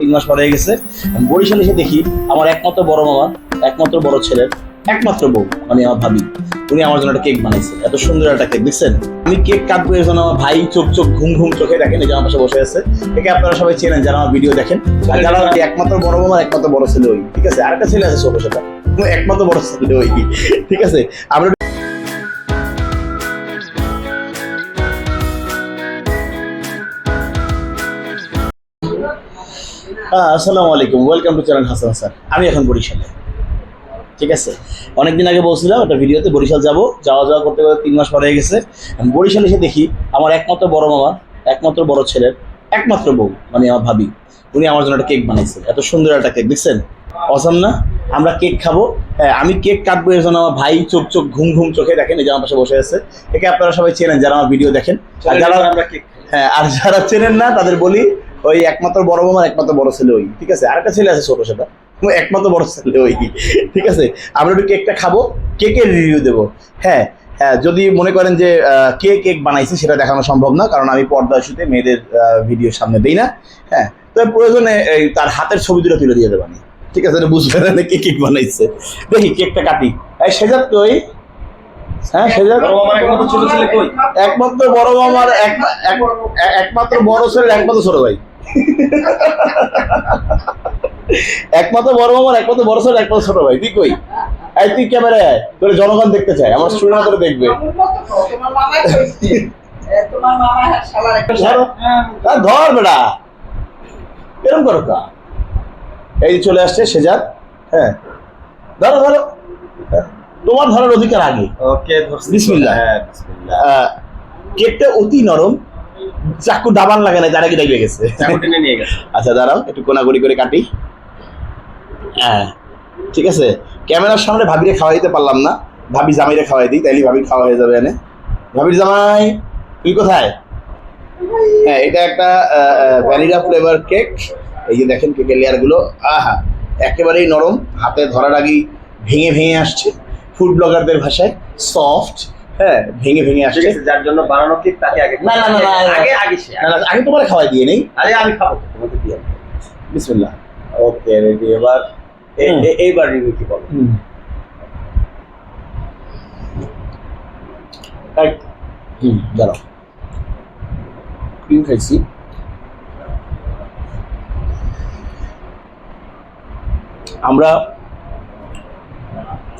3 মাস পরে গেছে। বরিশালে এসে দেখি আমার একমাত্র বড় মামা, একমাত্র বড় ছেলের একমাত্র বউ, মানে আমার ভাবি, উনি আমার জন্য একটা কেক বানাইছে। এত সুন্দর একটা কেক, দেখছেন? আমি কেক কাটবো এর জন্য আমার ভাই চোখ ঘুম ঘুম চোখে দেখেন, এই যে আমার পাশে বসে আছে। একে আপনারা সবাই চেনেন যারা আমার ভিডিও দেখেন, আর যারা একমাত্র বড় মামা একমাত্র বড় ছেলে ওই, ঠিক আছে? আরেকটা ছেলে আছে ছোট সেটা, একমাত্র বড় ছেলে ওই, ঠিক আছে? আমরা আসসালামু আলাইকুম, welcome to channel Hasan sir. আমি এখন বরিশালে, ঠিক আছে? অনেকদিন আগে বলছিলাম একটা ভিডিওতে বরিশাল যাওয়া করতে করতে 3 মাস পরে গেছে। বরিশাল এসে দেখি আমার একমাত্র বড় মামা, একমাত্র বড় ছেলের একমাত্র বউ, মানে আমার ভাবি, উনি আমার জন্য একটা কেক বানাইছে। এত সুন্দর একটা কেক, দেখছেন? অসাম না? আমরা কেক খাবো। হ্যাঁ, আমি কেক কাটবো এর জন্য আমার ভাই চোখ ঘুম ঘুম চোখে দেখেন, এই যে আমার পাশে বসে আছে। একে আপনারা সবাই চেনেন যারা আমার ভিডিও দেখেন, আর যারা আর যারা চেনেন না তাদের বলি, ওই একমাত্র বড় মামার একমাত্র বড় ছেলে ওই, ঠিক আছে? আরেকটা ছেলে আছে ছোট সেটা, একমাত্র বড় ছেলে ওই, ঠিক আছে? আমরা একটু কেকটা খাবো, কেকের রিভিউ দেবো। হ্যাঁ হ্যাঁ, যদি মনে করেন যে কে কেক বানাইছে সেটা দেখানো সম্ভব না, কারণ আমি পর্দা ইস্যুতে মেয়েদের ভিডিও সামনে দিই না। হ্যাঁ, তো প্রয়োজনে তার হাতের ছবি দুটো তুলে দিয়ে দেবানি, ঠিক আছে? বুঝবে না কে কেক বানাইছে। দেখি কেকটা কাটি। এই সেজাদ কই? হ্যাঁ, সেজাদ একমাত্র বড় মামার একমাত্র বড় ছেলের একমাত্র ছোট ভাই, একমাত্র বড় মামার একমাত্র বড় ছেলের একমাত্র ছোট ভাই। তুই কই? এই তুই ক্যামেরায় তোর জনগণ দেখতে চায়, আমার স্টুডেন্ট তোরে দেখবে। ধর বেড়া, এরকম করো কা? এই চলে আসছে সেজাদ। হ্যাঁ, ধরো ধরো, তোমার ধরার অধিকার আগে। ওকে, বিসমিল্লাহ। কেকটা অতি নরম, চাকু ডাবান লাগে না, তার আগে ডেকে গেছে। আচ্ছা দাঁড়াও, একটু কোনাগুড়ি করে কাটি। হ্যাঁ, ঠিক আছে। ক্যামেরার সামনে ভাবিরে খাওয়াই দিতে পারলাম না, ভাবি জামাইরে খাওয়াই দিই, তাইলে ভাবি খাওয়া হয়ে যাবে। এনে ভাবির জামাই, তুই কোথায়? হ্যাঁ, এটা একটা ভ্যানিলা ফ্লেভার কেক। এই যে দেখেন কেকের লেয়ার গুলো, আহা, একেবারেই নরম, হাতে ধরার আগেই ভেঙে ভেঙে আসছে। ফুড ব্লগারদের ভাষায় সফট। হ্যাঁ, ভেঙে ভেঙে আসছে। যার জন্য বানানো কেক তাকে আগে না না না আগে তোমার খাওয়াই দিয়ে নেই। আরে আমি খাবো, তোমাকে দিয়ে। বিসমিল্লাহ। ওকে, রেডি। এবার এইবার রিভিউ কি বলো? দাঁড়াও, ক্রিম খাইছি। আমরা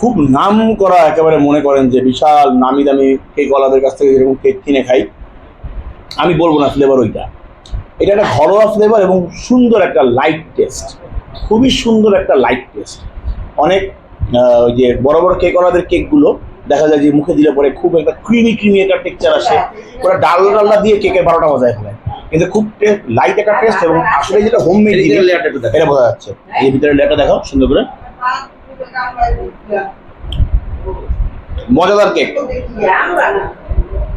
খুব নাম করা, একেবারে মনে করেন যে বিশাল নামি দামি কেকওয়ালাদের কাছ থেকে যেরকম কেক কিনে খাই, আমি বলবো না ফ্লেভার ওইটা। এটা একটা ঘরোয়া ফ্লেভার এবং সুন্দর একটা লাইট টেস্ট, খুবই সুন্দর একটা লাইট টেস্ট। অনেক ওই যে বড় বড় কেকওয়ালাদের কেকগুলো দেখা যায় যে মুখে দিলে পরে খুব একটা ক্রিমি একটা টেক্সচার আসে, ওরা ডালনা দিয়ে কেকের 12টা বাজায় ফেলে, কিন্তু খুব লাইট একটা টেস্ট। এবং আসলে যেটা হোমমেড এটা বোঝা যাচ্ছে। এই ভিতরে লেয়ারটা দেখো সুন্দর করে, মজাদার কেক।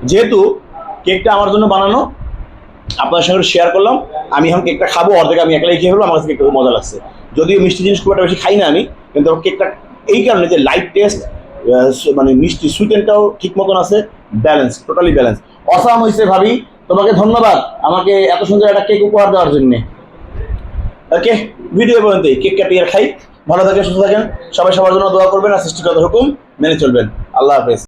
যেহেতু কেকটা আমার জন্য বানানো, আপনার সঙ্গে শেয়ার করলাম। আমি এখন কেকটা খাবো, অর্ধেক আমি একলাই খেয়ে ফেলবো। আমার কাছে কেকটা মজা লাগছে, যদিও মিষ্টি জিনিস খুব একটা বেশি খাই না আমি, কিন্তু কেকটা এই কারণে যে লাইট টেস্ট, মানে মিষ্টি সুইটেনটাও ঠিক মতন আছে, ব্যালেন্স, টোটালি ব্যালেন্স। অসাম হয়েছে ভাবি, তোমাকে ধন্যবাদ আমাকে এত সুন্দর একটা কেক উপহার দেওয়ার জন্য। ওকে, ভিডিও পর্যন্ত কেক কাটিয়ে খাই। ভালো থাকেন, সুস্থ থাকেন, সবাই সবার জন্য দোয়া করবেন, আর সৃষ্টিকর্তার হুকুম মেনে চলবেন। আল্লাহ হাফেজ।